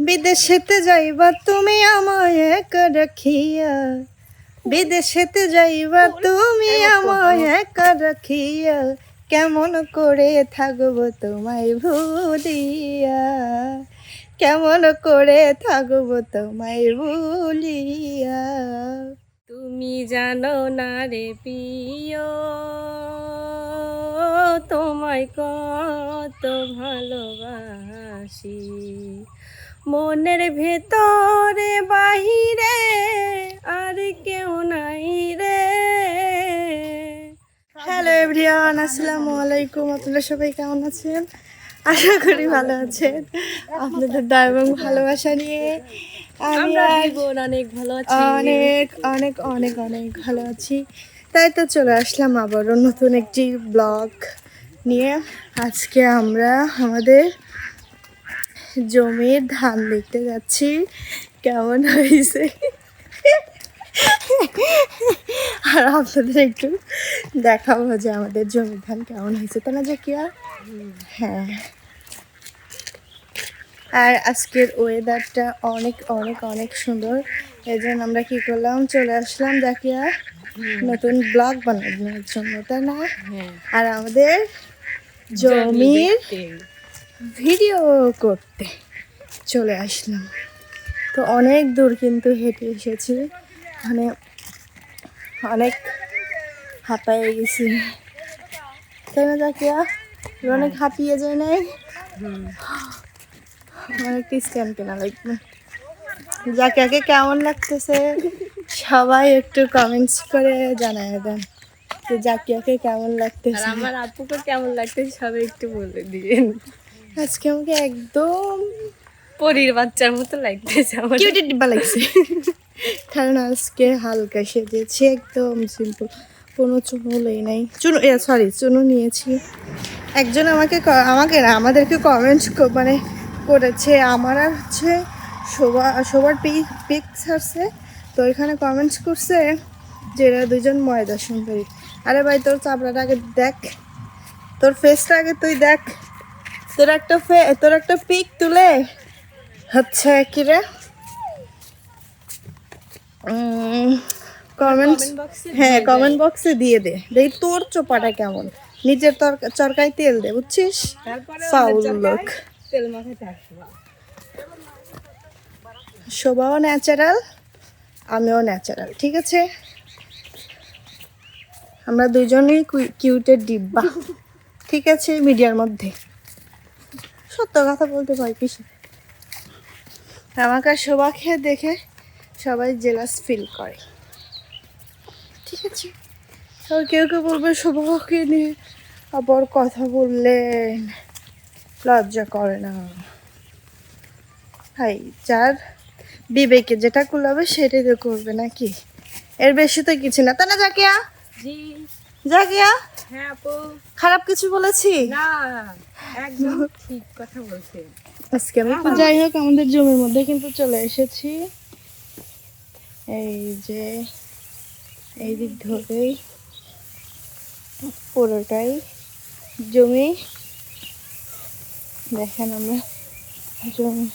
বিদেশেতে যাইবা তুমি আমায় একা রাখিয়া, বিদেশেতে যাইবা তুমি আমায় একা রাখিয়া, কেমন করে থাকবো তোমায় ভুলিয়া, কেমন করে থাকবো তোমায় ভুলিয়া। তুমি জানো না রে প্রিয়, তোমায় কত ভালোবাসি, মনের ভেতরে বাহিরে আর কেউ নাই রে। হ্যালো এভরিওয়ান, আসসালামু আলাইকুম। আপনারা সবাই কেমন আছেন? আশা করি ভালো আছেন। আপনাদের দয়া এবং ভালোবাসা নিয়ে আমি অনেক ভালো আছি, অনেক অনেক অনেক অনেক ভালো আছি। তাই তো চলে আসলাম আবারও নতুন একটি ব্লগ নিয়ে। আজকে আমরা আমাদের জমির ধান দেখতে যাচ্ছি কেমন হয়েছে, আর আপনাদের একটু দেখাবো যে আমাদের জমির ধান কেমন হয়েছে, তাই না জাকিয়া? হ্যাঁ। আর আজকের ওয়েদারটা অনেক অনেক অনেক সুন্দর, এই জন্য আমরা কি করলাম, চলে আসলাম জাকিয়া নতুন ব্লগ বানানোর জন্য, তাই না? আর আমাদের জমির ভিডিও করতে চলে আসলাম। তো অনেক দূর কিন্তু হেঁটে এসেছি, মানে অনেক হাঁপায়ে গেছি, তাই না জাকিয়া? অনেক হাঁপিয়ে যায় নাই? অনেকটা স্ট্যান্ড কেনা লাগবে। জাকিয়াকে কেমন লাগতেছে সবাই একটু কমেন্টস করে জানায় দেন যে জাকিয়াকে কেমন লাগতেছে, আর আমার আপুকে কেমন লাগতেছে সবাই একটু বলে দিবেন। আজকে আমাকে একদম পরীর বাচ্চার মতো লাগতেছে, আমার কিউটি ডিব্বা লাগছে। কারণ আজকে হালকা সেজেছি, একদম সিম্পল, কোনো চুনোই নাই। চুনো নিয়েছি। একজন আমাকে না আমাদেরকে কমেন্ট মানে করেছে, আমার আর হচ্ছে সবার পিক ছাড়ছে, তো এখানে কমেন্টস করছে যে এরা দুজন ময়দা সুন্দরী। আরে ভাই, তোর চাপড়াটা আগে দেখ, তোর ফেসটা আগে তুই দেখ, তোর একটা পিক তুলে হচ্ছে কি রে কমেন্ট বক্সে দিয়ে দে, দেখ তোর চোপাটা কেমন, নিজের চরকায় তেল দে, বুঝছিস? ফাউল লোক। শোভাও ন্যাচারাল, আমিও ন্যাচারাল, ঠিক আছে? আমরা দুজনেই কিউটের ডিব্বা, ঠিক আছে? মিডিয়ার মধ্যে সত্য কথা বলতে ভয় কিসে? আমাকে শোভাকে দেখে সবাই জেলাস ফিল করে, ঠিক আছে? আর কেউ কেউ বলবে শোভাকে নিয়ে আবার কথা বললেন লজ্জা করে না। হাই, যার বিবেকে যেটা কুলাবে সেটাই তো করবে, নাকি? এর বেশি তো কিছু না, তা না জাকিয়া? জি জাকিয়া। হ্যাঁ আপু, খারাপ কিছু বলেছি না? একদম ঠিক কথা বলছেন। আজকে আমি যাই হোক আমাদের জমির মধ্যে কিন্তু চলে এসেছি। এই যে এই দিক ধরেই পুরোটাই জমি, দেখেন আমরা জমির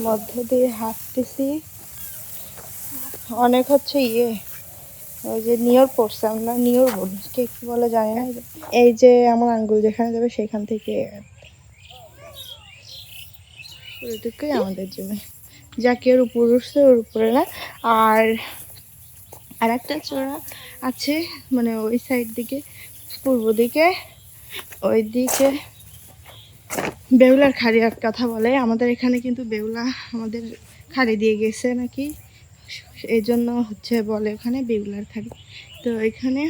মধ্য দিয়ে হাঁটতেছি। অনেক হচ্ছে ওই যে নিয়র পড়ছে, আমরা নিয়র বলি, কে কি বলে জানি না। এই যে আমার আঙ্গুল যেখানে যাবে সেখান থেকে পুরোটুকুই আমাদের জমি। জাকিয়ার উপর উঠছে, ওর উপরে না। আর একটা চোরা আছে, মানে ওই সাইড দিকে, পূর্ব দিকে, ওই দিকে বেউলার খাড়ি এক কথা বলে। আমাদের এখানে কিন্তু বেউলা আমাদের খাড়ি দিয়ে গেছে নাকি, এই জন্য হচ্ছে বলে ওখানে বেউলার খাড়ি। তো এখানে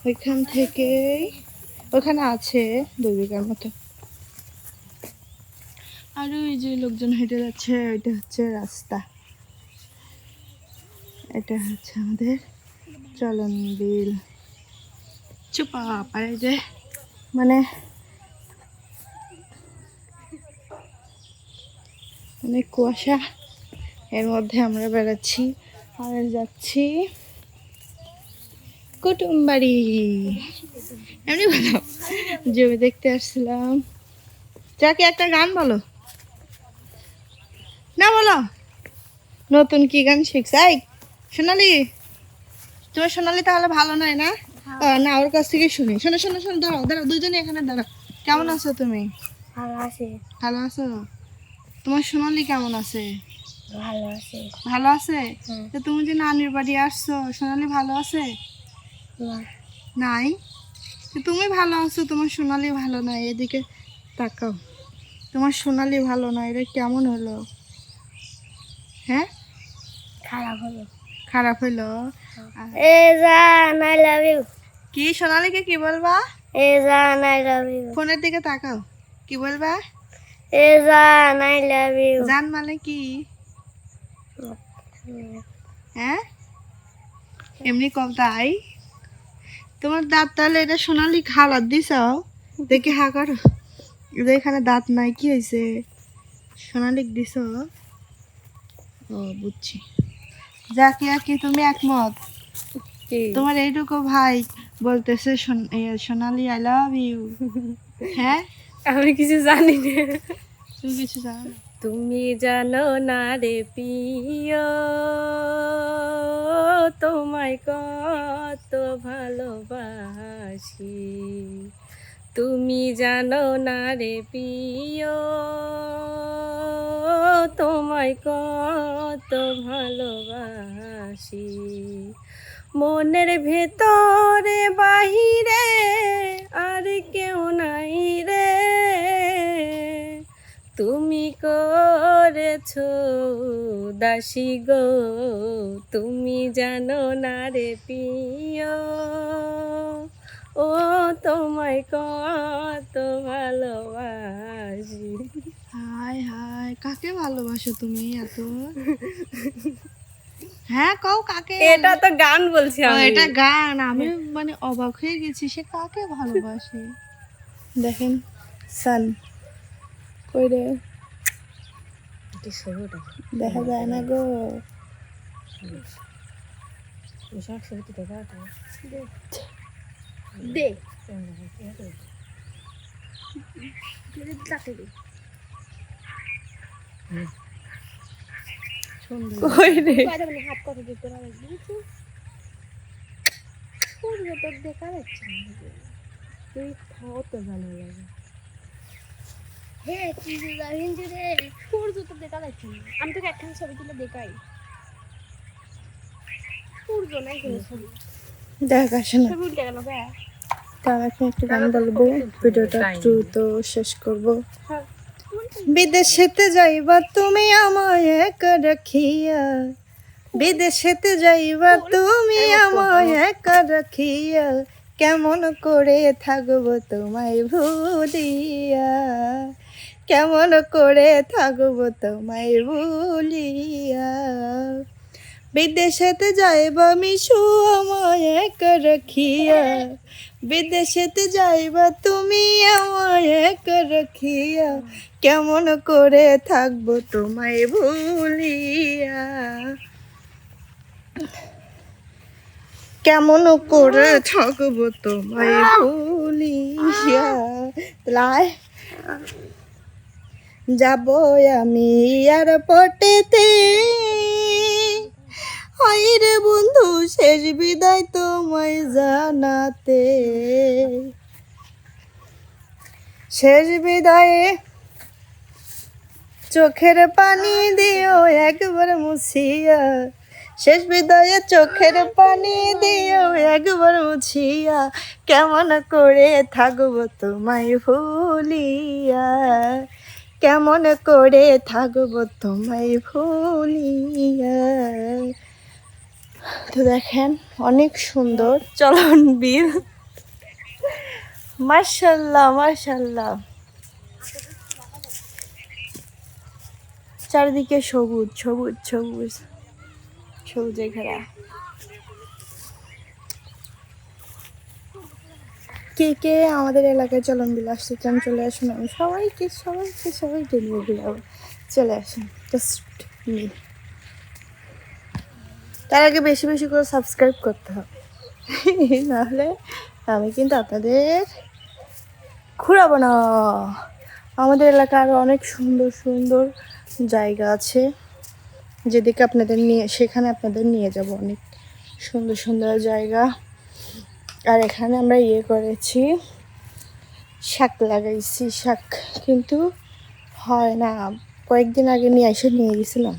ওইখান থেকেই ওখানে আছে 2 বিঘার মতো। আর ওই যে লোকজন হেঁটে যাচ্ছে, ওইটা হচ্ছে রাস্তা, এটা হচ্ছে আমাদের চলন বিল। চুপা পারে যে মানে অনেক কুয়াশা, এর মধ্যে আমরা বেড়াচ্ছি আর যাচ্ছি কুটুম বাড়ি। এমনি ভালো জমি দেখতে আসছিলাম, যাকে একটা গান বলো না, বলো নতুন কি গান শিখছ? এই সোনালি, তোমার সোনালি তাহলে ভালো নয় না? না, ওর কাছ থেকে শুনি। শোনো শোনো শোনো, দাঁড়াও দাঁড়াও, দুজনে এখানে দাঁড়াও। কেমন আছো তুমি? ভালো আছে। ভালো আছো? তোমার সোনালি কেমন আছে? ভালো আছে। ভালো আছে? তো তুমি যে নানির বাড়ি আসছো, সোনালি ভালো আছে? নাই? তো তুমি ভালো আছো, তোমার সোনালি ভালো নাই, এদিকে তাকাও। তোমার সোনালি ভালো না, এটা কেমন হলো? হ্যাঁ, খারাপ হলো। খারাপ হলো। এ জান আই লাভ ইউ। কি সোনালিকে কি বলবা? এ জান আই লাভ ইউ। ফোনের দিকে তাকাও, কি বলবা? এ জান আই লাভ ইউ। জান মানে কি? হ্যাঁ, এমনি কম তাই। তোমার দাঁত তাহলে এটা সোনালি খালার দিছাও, দেখি হা করো। এখানে দাঁত নাই, কি হয়েছে? সোনালিক দিছ? ও বুঝছি। যাকে আর কি তুমি একমত? তোমার এইটুকু ভাই বলতেছে সোনালি আই লাভ ইউ। হ্যাঁ, আমি কিছু জানি না। তুমি কিছু জানো না? তুমি জানো না রে প্রিয়, তোমায় কত ভালোবাসি। তুমি জানো না রে প্রিয়, তোমায় কত ভালোবাসি। মনের ভেতরে বাহিরে আর কেউ নাই রে, তুমি করেছো দাসী গো। তুমি জানো না রে প্রিয়, ও তোমায় কত ভালোবাসি। হাই হাই, কাকে ভালোবাসো তুমি এত? হ্যাঁ কও, কাকে? এটা তো গান বলছি ও, আমি। এটা গান। আমি মানে অবাক হয়ে গেছি, সে কাকে ভালোবাসে। দেখেন সান কই রে, দেখা যায় না গো। দে কই রে? হাত কত দিতে পারে তোর দেখা যাচ্ছে তুই খাওয়াতে ভালো লাগে। হ্যাঁ তুই জানিস রে, সূর্য তো দেখা যাচ্ছে না। আমি তোকে একখানে ছবি তুলে দেখাই, সূর্য নাই কোনো ছবি। দেখ আসে না। ছবি উল্টে গেল বে। তার এখন একটু গান বলবো, ভিডিওটা দ্রুত শেষ করব। বিদেশেতে যাইবা তুমি আমায় একা রাখিয়া, বিদেশেতে যাইবা তুমি আমায় একা রাখিয়া, কেমন করে থাকবো তোমায় ভুলিয়া, কেমন করে থাকবো তোমায় ভুলিয়া। বিদেশেতে যাইবা মিশু আমায় একা রাখিয়া, বিদেশেতে যাইবা তুমি আমায় একা রাখিয়া, কেমন করে থাকবো তোমায় ভুলিয়া, কেমন করে থাকবো তোমায় ভুলিয়া। লাই যাবো আমি এয়ারপোর্টেতে, হাইরে বন্ধু শেষ বিদায় তোমায় জানাতে, শেষ বিদায়ে চোখের পানি দিও একবার মুছিয়া, শেষ বিদায়ে চোখের পানি দিও একবার মুছিয়া, কেমন করে থাকবো তোমায় ভুলিয়া, কেমন করে থাকবো তোমায় ভুলিয়া। তো দেখেন অনেক সুন্দর চলন বিল, মাশাআল্লাহ মাশাআল্লাহ। চারিদিকে সবুজ সবুজ সবুজ, সবুজে ঘেরা। কে কে আমাদের এলাকায় চলন বিল আসতে চান চলে আসুন, আমি সবাইকে সবাইকে সবাইকে নিয়ে দিলাম, চলে আসুন জাস্ট মি। তার আগে বেশি বেশি করে সাবস্ক্রাইব করতে হবে, নাহলে আমি কিন্তু আপনাদের ঘুরাবো না। আমাদের এলাকায় আরও অনেক সুন্দর সুন্দর জায়গা আছে, যেদিকে সেখানে আপনাদের নিয়ে যাব। অনেক সুন্দর সুন্দর জায়গা। আর এখানে আমরা করেছি, শাক লাগাইছি। শাক কিন্তু হয় না, কয়েকদিন আগে নিয়ে গেছিলাম।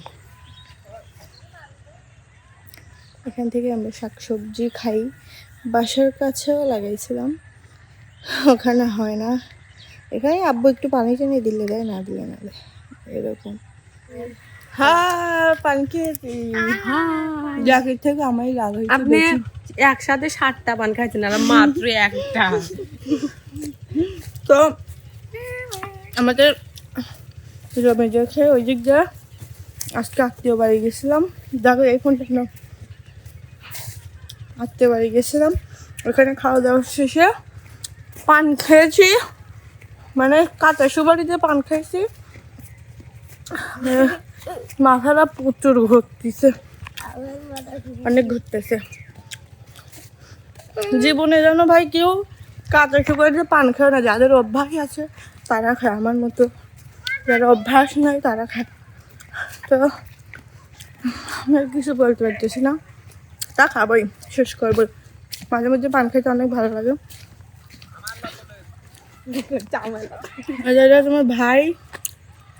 এখান থেকে আমরা শাক সবজি খাই। বাসার কাছেও লাগাইছিলাম, ওখানে হয় না। এখানে আব্বু একটু পানি টেনে দিলে দেয়, না দিলে না দেয়, এরকম। হ্যাঁ, পানি খেয়েছি। জাকির থেকে আমি লাগাই। আপনি একসাথে 7টা পান খাইছেন আর মাত্র একটা। তো আমাদের জমে খেয়ে ওই দিক দিয়ে আজকে আত্মীয় বাড়ি গেছিলাম। দেখো এই ফোনটা না, আত্মীয় বাড়ি গেছিলাম, ওখানে খাওয়া দাওয়া শেষে পান খেয়েছি, মানে কাঁচা সুপারিতে পান খাইছি। মাথাটা প্রচুর ঘুরতেছে, অনেক ঘুরতেছে। জীবনে যেন ভাই কেউ কাঁচা সুপারিতে পান খায় না। যাদের অভ্যাস আছে তারা খায়, আমার মতো যারা অভ্যাস নাই তারা খায়। তো আমি আর কিছু বলতে পারতেছি না, তা খাবোই, শেষ করবোই। মাঝে মধ্যে পান খাইতে অনেক ভালো লাগে। তোমার ভাই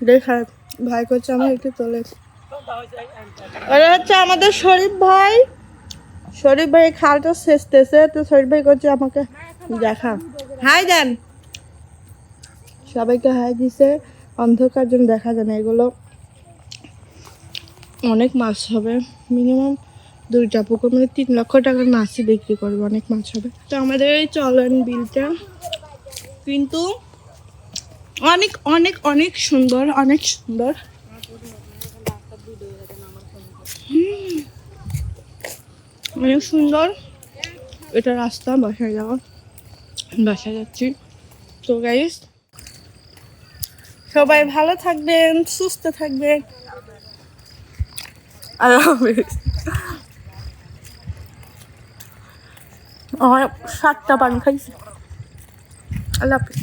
দেখা, ভাই করছে আমার একটু তোলে। এটা হচ্ছে আমাদের শরীফ ভাই। শরীফ ভাই খালটা শেষতেছে, তো শরীফ ভাই করছে আমাকে দেখা। হাই দেন সবাইকে, হাই দিছে। অন্ধকার জন্য দেখা যায় না। এগুলো অনেক মাছ হবে, মিনিমাম 2টা পুকুর, মানে 3 লক্ষ টাকার মাছই বিক্রি করবে, অনেক মাছ হবে। তো আমাদের এই চলন বিলটা কিন্তু অনেক অনেক অনেক সুন্দর, অনেক সুন্দর। অনেক সুন্দর। এটা রাস্তা বাসায় যাওয়ার, বাসায় যাচ্ছি। তো গাইস, সবাই ভালো থাকবেন, সুস্থ থাকবেন। আল্লাহ হাফেজ। আমার 7টা পান খাইছি। আল্লাহ হাফেজ।